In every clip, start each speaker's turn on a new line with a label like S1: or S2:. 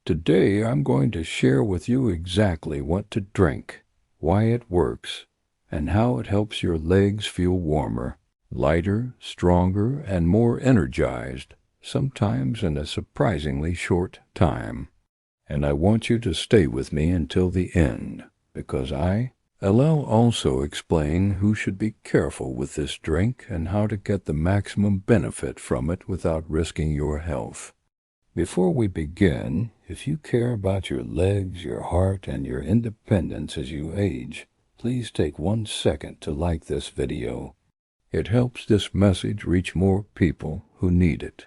S1: Today I'm going to share with you exactly what to drink, why it works, and how it helps your legs feel warmer, lighter, stronger, and more energized, sometimes in a surprisingly short time. And I want you to stay with me until the end, because I'll also explain who should be careful with this drink and how to get the maximum benefit from it without risking your health. Before we begin, if you care about your legs, your heart, and your independence as you age, please take 1 second to like this video. It helps this message reach more people who need it.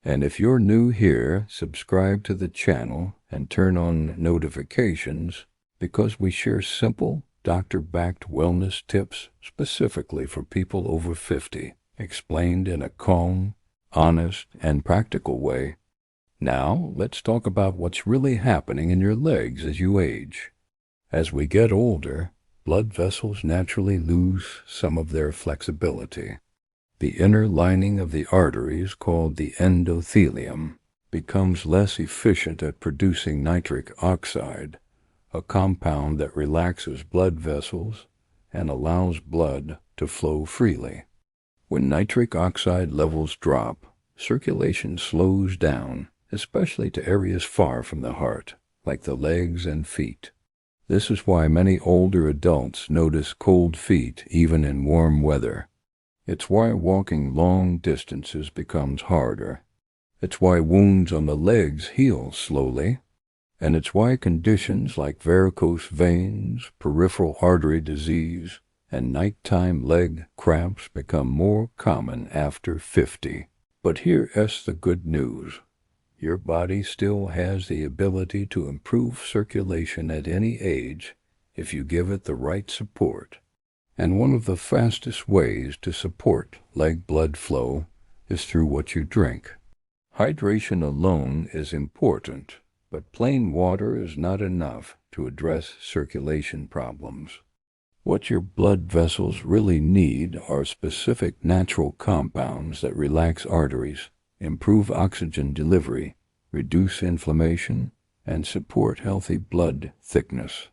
S1: And if you're new here, subscribe to the channel and turn on notifications because we share simple, doctor-backed wellness tips specifically for people over 50, explained in a calm, honest, and practical way. Now, let's talk about what's really happening in your legs as you age. As we get older, blood vessels naturally lose some of their flexibility. The inner lining of the arteries, called the endothelium, becomes less efficient at producing nitric oxide, a compound that relaxes blood vessels and allows blood to flow freely. When nitric oxide levels drop, circulation slows down, especially to areas far from the heart, like the legs and feet. This is why many older adults notice cold feet even in warm weather. It's why walking long distances becomes harder. It's why wounds on the legs heal slowly. And it's why conditions like varicose veins, peripheral artery disease, and nighttime leg cramps become more common after 50. But here's the good news. Your body still has the ability to improve circulation at any age if you give it the right support. And one of the fastest ways to support leg blood flow is through what you drink. Hydration alone is important, but plain water is not enough to address circulation problems. What your blood vessels really need are specific natural compounds that relax arteries, improve oxygen delivery, reduce inflammation, and support healthy blood thickness.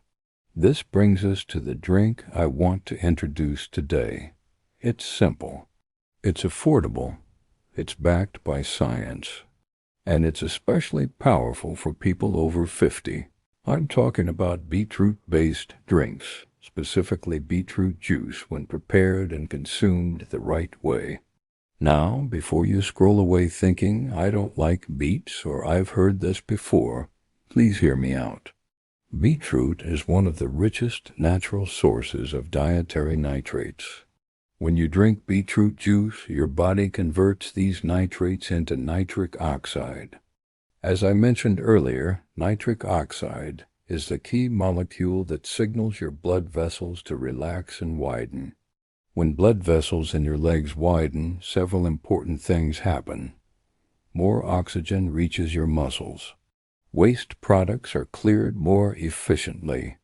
S1: This brings us to the drink I want to introduce today. It's simple, it's affordable, it's backed by science, and it's especially powerful for people over 50. I'm talking about beetroot-based drinks, specifically beetroot juice when prepared and consumed the right way. Now, before you scroll away thinking, I don't like beets or I've heard this before, please hear me out. Beetroot is one of the richest natural sources of dietary nitrates. When you drink beetroot juice, your body converts these nitrates into nitric oxide. As I mentioned earlier, nitric oxide is the key molecule that signals your blood vessels to relax and widen. When blood vessels in your legs widen, several important things happen. More oxygen reaches your muscles. Waste products are cleared more efficiently.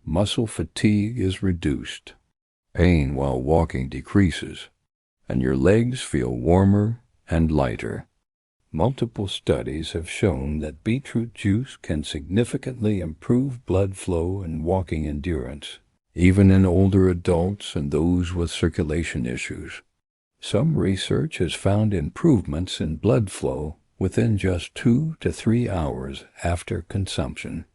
S1: Muscle fatigue is reduced. Pain while walking decreases, and your legs feel warmer and lighter. Multiple studies have shown that beetroot juice can significantly improve blood flow and walking endurance, even in older adults and those with circulation issues. Some research has found improvements in blood flow within just 2 to 3 hours after consumption.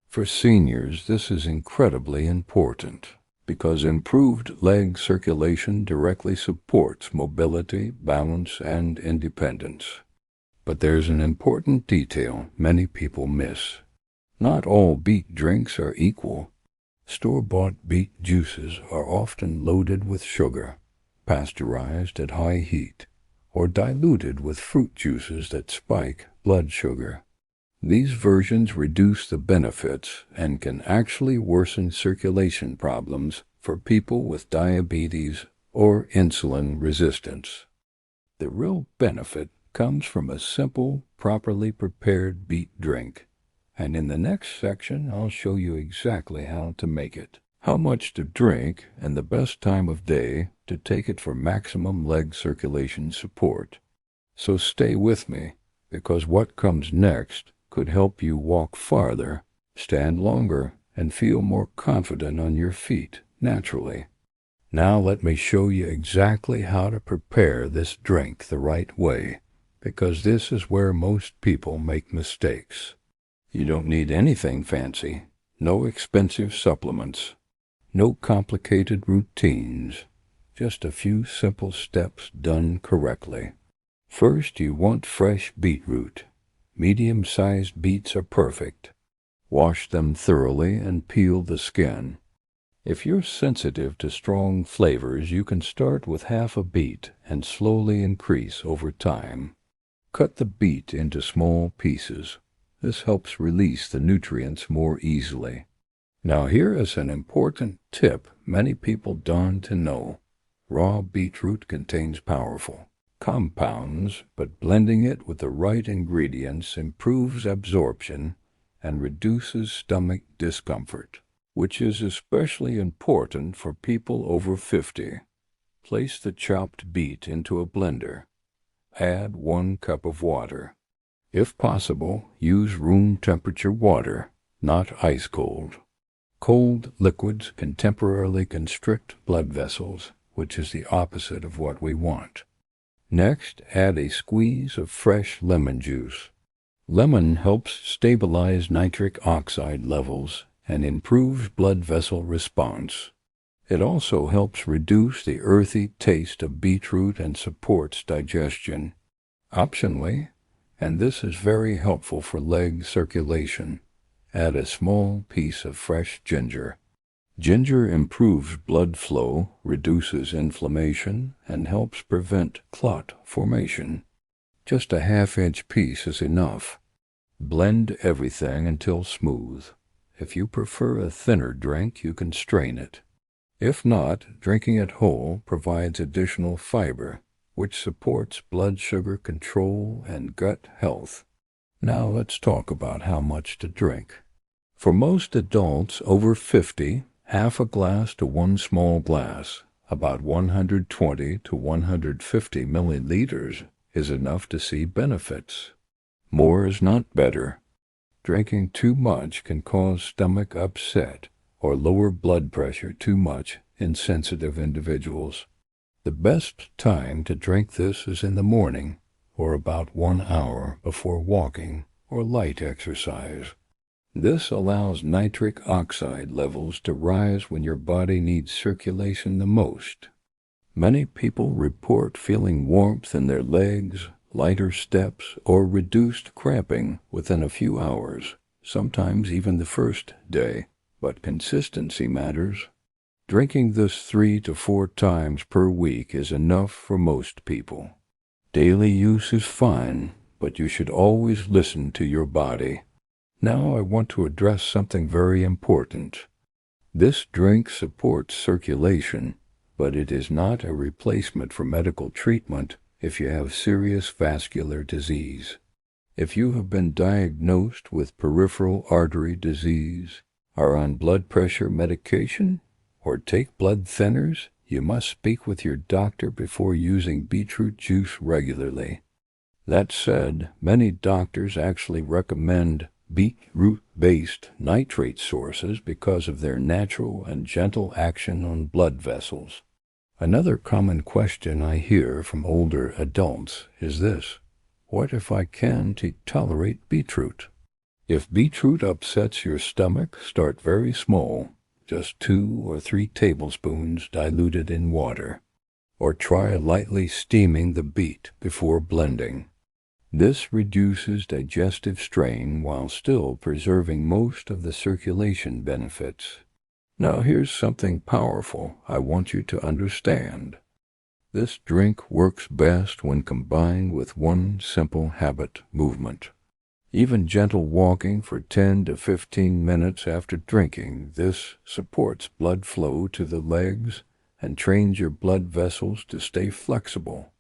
S1: For seniors, this is incredibly important because improved leg circulation directly supports mobility, balance, and independence. But there's an important detail many people miss. Not all beet drinks are equal. Store-bought beet juices are often loaded with sugar, pasteurized at high heat, or diluted with fruit juices that spike blood sugar. These versions reduce the benefits and can actually worsen circulation problems for people with diabetes or insulin resistance. The real benefit comes from a simple, properly prepared beet drink. And in the next section, I'll show you exactly how to make it, how much to drink, and the best time of day to take it for maximum leg circulation support. So stay with me, because what comes next could help you walk farther, stand longer, and feel more confident on your feet naturally. Now let me show you exactly how to prepare this drink the right way, because this is where most people make mistakes. You don't need anything fancy, no expensive supplements, no complicated routines, just a few simple steps done correctly. First, you want fresh beetroot. Medium-sized beets are perfect. Wash them thoroughly and peel the skin. If you're sensitive to strong flavors, you can start with half a beet and slowly increase over time. Cut the beet into small pieces. This helps release the nutrients more easily. Now here is an important tip many people don't know. Raw beetroot contains powerful compounds, but blending it with the right ingredients improves absorption and reduces stomach discomfort, which is especially important for people over 50. Place the chopped beet into a blender. Add 1 cup of water. If possible, use room temperature water, not ice cold. Cold liquids can temporarily constrict blood vessels, which is the opposite of what we want. Next, add a squeeze of fresh lemon juice. Lemon helps stabilize nitric oxide levels and improves blood vessel response. It also helps reduce the earthy taste of beetroot and supports digestion. Optionally, and this is very helpful for leg circulation, add a small piece of fresh ginger. Ginger improves blood flow, reduces inflammation, and helps prevent clot formation. Just a half-inch piece is enough. Blend everything until smooth. If you prefer a thinner drink, you can strain it. If not, drinking it whole provides additional fiber, which supports blood sugar control and gut health. Now let's talk about how much to drink. For most adults over 50, half a glass to 1 small glass, about 120 to 150 milliliters, is enough to see benefits. More is not better. Drinking too much can cause stomach upset or lower blood pressure too much in sensitive individuals. The best time to drink this is in the morning or about 1 hour before walking or light exercise. This allows nitric oxide levels to rise when your body needs circulation the most. Many people report feeling warmth in their legs, lighter steps, or reduced cramping within a few hours, sometimes even the first day, but consistency matters. Drinking this 3 to 4 times per week is enough for most people. Daily use is fine, but you should always listen to your body. Now I want to address something very important. This drink supports circulation, but it is not a replacement for medical treatment if you have serious vascular disease. If you have been diagnosed with peripheral artery disease, are on blood pressure medication, or take blood thinners, you must speak with your doctor before using beetroot juice regularly. That said, many doctors actually recommend beetroot-based nitrate sources because of their natural and gentle action on blood vessels. Another common question I hear from older adults is this: what if I can't tolerate beetroot? If beetroot upsets your stomach, start very small, just 2 or 3 tablespoons diluted in water, or try lightly steaming the beet before blending. This reduces digestive strain while still preserving most of the circulation benefits. Now here's something powerful I want you to understand. This drink works best when combined with one simple habit: movement. Even gentle walking for 10 to 15 minutes after drinking this supports blood flow to the legs and trains your blood vessels to stay flexible.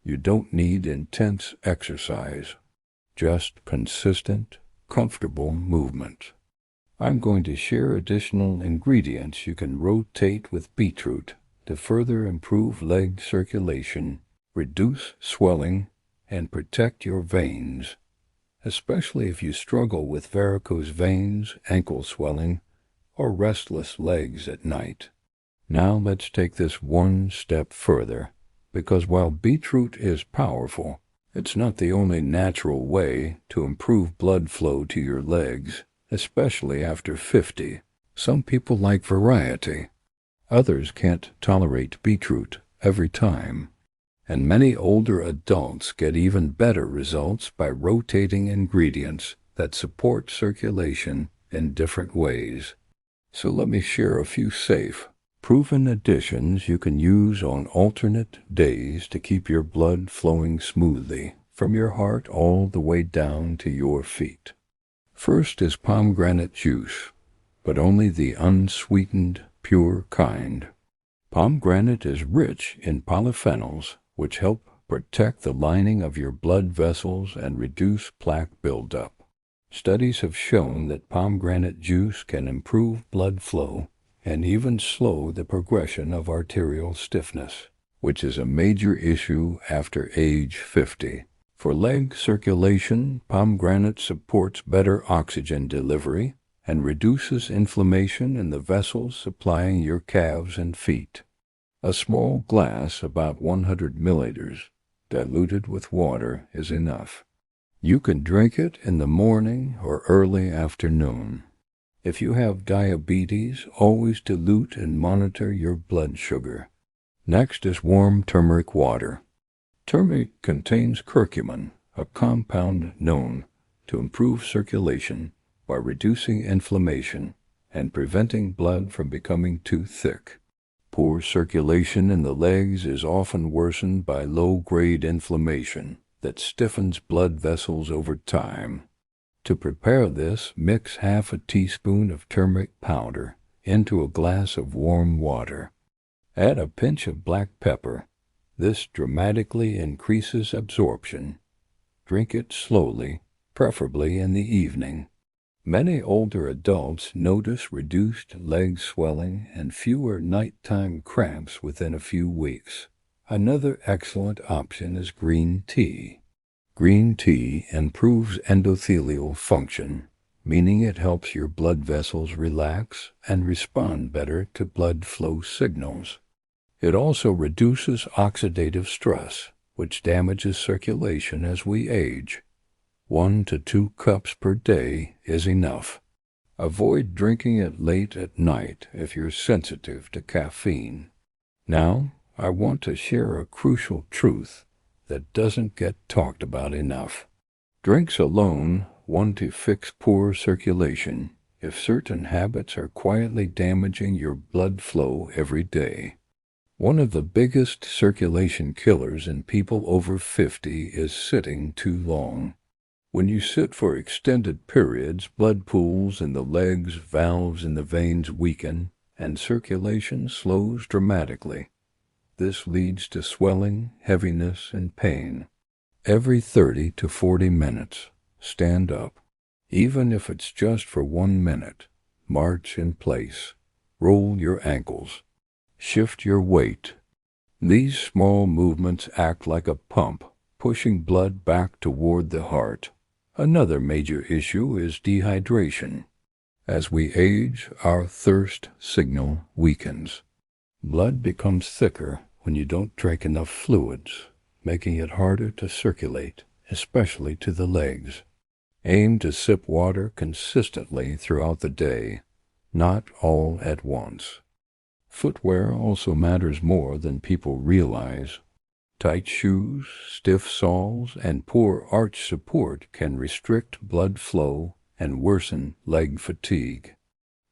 S1: You don't need intense exercise, just consistent, comfortable movement. I'm going to share additional ingredients you can rotate with beetroot to further improve leg circulation, reduce swelling, and protect your veins. especially if you struggle with varicose veins, ankle swelling, or restless legs at night. Now let's take this one step further, because while beetroot is powerful, it's not the only natural way to improve blood flow to your legs, especially after 50. Some people like variety. Others can't tolerate beetroot every time. And many older adults get even better results by rotating ingredients that support circulation in different ways. So let me share a few safe, proven additions you can use on alternate days to keep your blood flowing smoothly from your heart all the way down to your feet. First is pomegranate juice, but only the unsweetened, pure kind. Pomegranate is rich in polyphenols, which help protect the lining of your blood vessels and reduce plaque buildup. Studies have shown that pomegranate juice can improve blood flow and even slow the progression of arterial stiffness, which is a major issue after age 50. For leg circulation, pomegranate supports better oxygen delivery and reduces inflammation in the vessels supplying your calves and feet. A small glass, about 100 milliliters, diluted with water, is enough. You can drink it in the morning or early afternoon. If you have diabetes, always dilute and monitor your blood sugar. Next is warm turmeric water. Turmeric contains curcumin, a compound known to improve circulation by reducing inflammation and preventing blood from becoming too thick. Poor circulation in the legs is often worsened by low-grade inflammation that stiffens blood vessels over time. To prepare this, mix half a teaspoon of turmeric powder into a glass of warm water. Add a pinch of black pepper. This dramatically increases absorption. Drink it slowly, preferably in the evening. Many older adults notice reduced leg swelling and fewer nighttime cramps within a few weeks. Another excellent option is green tea. Green tea improves endothelial function, meaning it helps your blood vessels relax and respond better to blood flow signals. It also reduces oxidative stress, which damages circulation as we age. 1 to 2 cups per day is enough. Avoid drinking it late at night if you're sensitive to caffeine. Now, I want to share a crucial truth that doesn't get talked about enough. Drinks alone want to fix poor circulation if certain habits are quietly damaging your blood flow every day. One of the biggest circulation killers in people over 50 is sitting too long. When you sit for extended periods, blood pools in the legs, valves in the veins weaken, and circulation slows dramatically. This leads to swelling, heaviness, and pain. Every 30 to 40 minutes, stand up. Even if it's just for 1 minute, march in place. Roll your ankles. Shift your weight. These small movements act like a pump, pushing blood back toward the heart. Another major issue is dehydration. As we age, our thirst signal weakens. Blood becomes thicker when you don't drink enough fluids, making it harder to circulate, especially to the legs. Aim to sip water consistently throughout the day, not all at once. Footwear also matters more than people realize. Tight shoes, stiff soles, and poor arch support can restrict blood flow and worsen leg fatigue.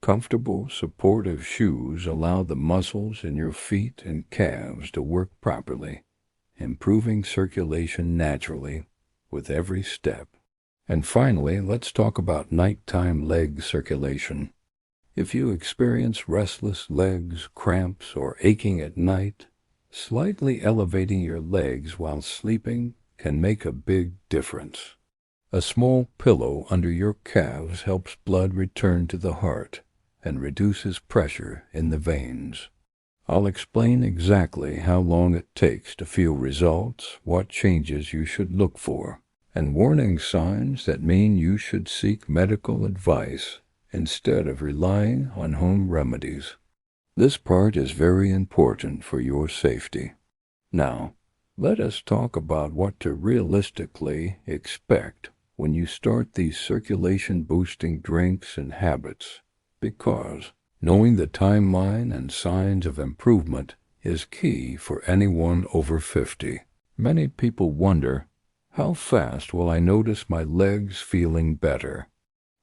S1: Comfortable, supportive shoes allow the muscles in your feet and calves to work properly, improving circulation naturally with every step. And finally, let's talk about nighttime leg circulation. If you experience restless legs, cramps, or aching at night, slightly elevating your legs while sleeping can make a big difference. A small pillow under your calves helps blood return to the heart and reduces pressure in the veins. I'll explain exactly how long it takes to feel results, what changes you should look for, and warning signs that mean you should seek medical advice instead of relying on home remedies. This part is very important for your safety. Now, let us talk about what to realistically expect when you start these circulation-boosting drinks and habits, because knowing the timeline and signs of improvement is key for anyone over 50. Many people wonder, how fast will I notice my legs feeling better?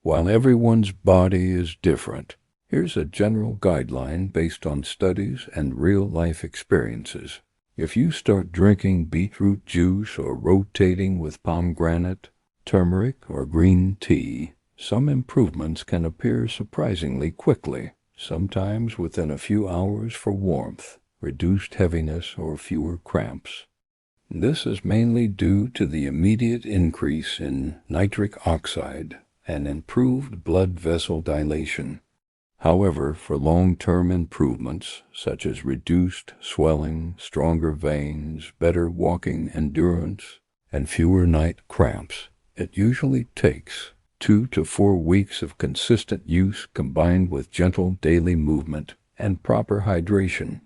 S1: While everyone's body is different, here's a general guideline based on studies and real-life experiences. If you start drinking beetroot juice or rotating with pomegranate, turmeric, or green tea, some improvements can appear surprisingly quickly, sometimes within a few hours for warmth, reduced heaviness, or fewer cramps. This is mainly due to the immediate increase in nitric oxide and improved blood vessel dilation. However, for long-term improvements, such as reduced swelling, stronger veins, better walking endurance, and fewer night cramps, it usually takes 2 to 4 weeks of consistent use combined with gentle daily movement and proper hydration.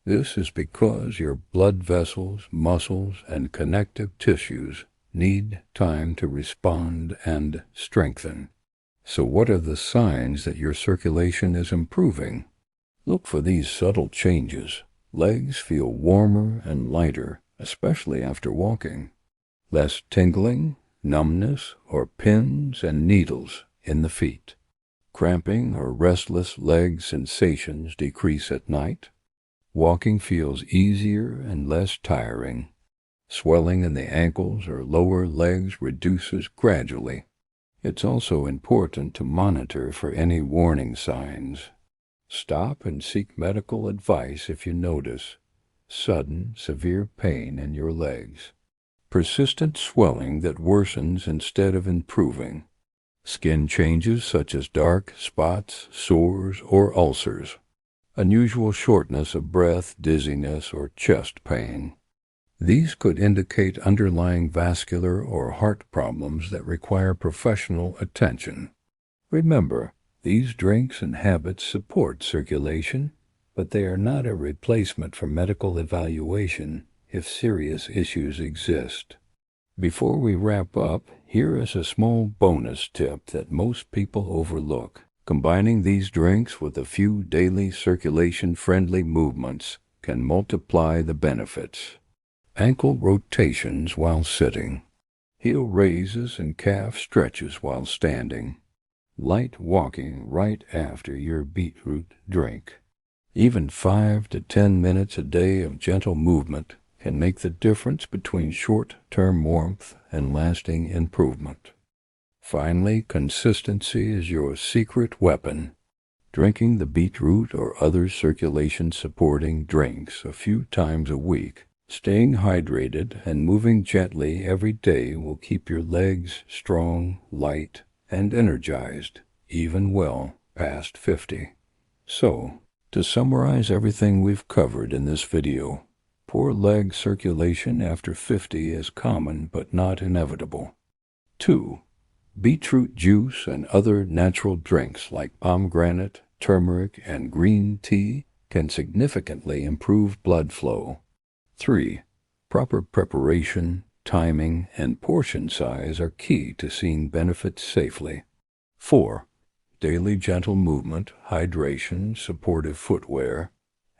S1: This is because your blood vessels, muscles, and connective tissues need time to respond and strengthen. So what are the signs that your circulation is improving? Look for these subtle changes. Legs feel warmer and lighter, especially after walking. Less tingling, numbness, or pins and needles in the feet. Cramping or restless leg sensations decrease at night. Walking feels easier and less tiring. Swelling in the ankles or lower legs reduces gradually. It's also important to monitor for any warning signs. Stop and seek medical advice if you notice sudden, severe pain in your legs, persistent swelling that worsens instead of improving, skin changes such as dark spots, sores, or ulcers, unusual shortness of breath, dizziness, or chest pain. These could indicate underlying vascular or heart problems that require professional attention. Remember, these drinks and habits support circulation, but they are not a replacement for medical evaluation if serious issues exist. Before we wrap up, here is a small bonus tip that most people overlook. Combining these drinks with a few daily circulation-friendly movements can multiply the benefits. Ankle rotations while sitting, heel raises and calf stretches while standing, light walking right after your beetroot drink. Even 5 to 10 minutes a day of gentle movement can make the difference between short-term warmth and lasting improvement. Finally, consistency is your secret weapon. Drinking the beetroot or other circulation-supporting drinks a few times a week, staying hydrated and moving gently every day will keep your legs strong, light, and energized, even well past 50. So, to summarize everything we've covered in this video, poor leg circulation after 50 is common but not inevitable. 2. Beetroot juice and other natural drinks like pomegranate, turmeric, and green tea can significantly improve blood flow. 3. Proper preparation, timing, and portion size are key to seeing benefits safely. 4. Daily gentle movement, hydration, supportive footwear,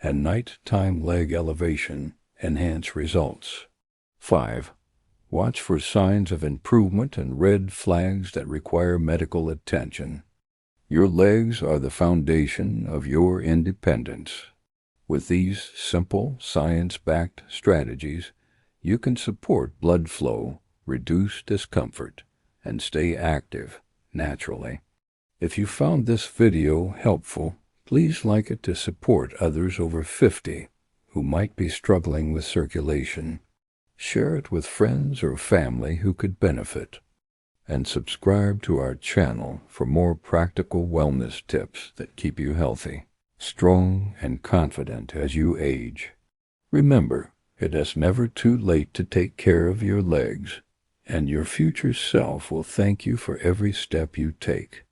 S1: and nighttime leg elevation enhance results. 5. Watch for signs of improvement and red flags that require medical attention. Your legs are the foundation of your independence. With these simple, science-backed strategies, you can support blood flow, reduce discomfort, and stay active naturally. If you found this video helpful, please like it to support others over 50 who might be struggling with circulation. Share it with friends or family who could benefit. And subscribe to our channel for more practical wellness tips that keep you healthy, strong, and confident as you age. Remember, it is never too late to take care of your legs. and your future self will thank you for every step you take.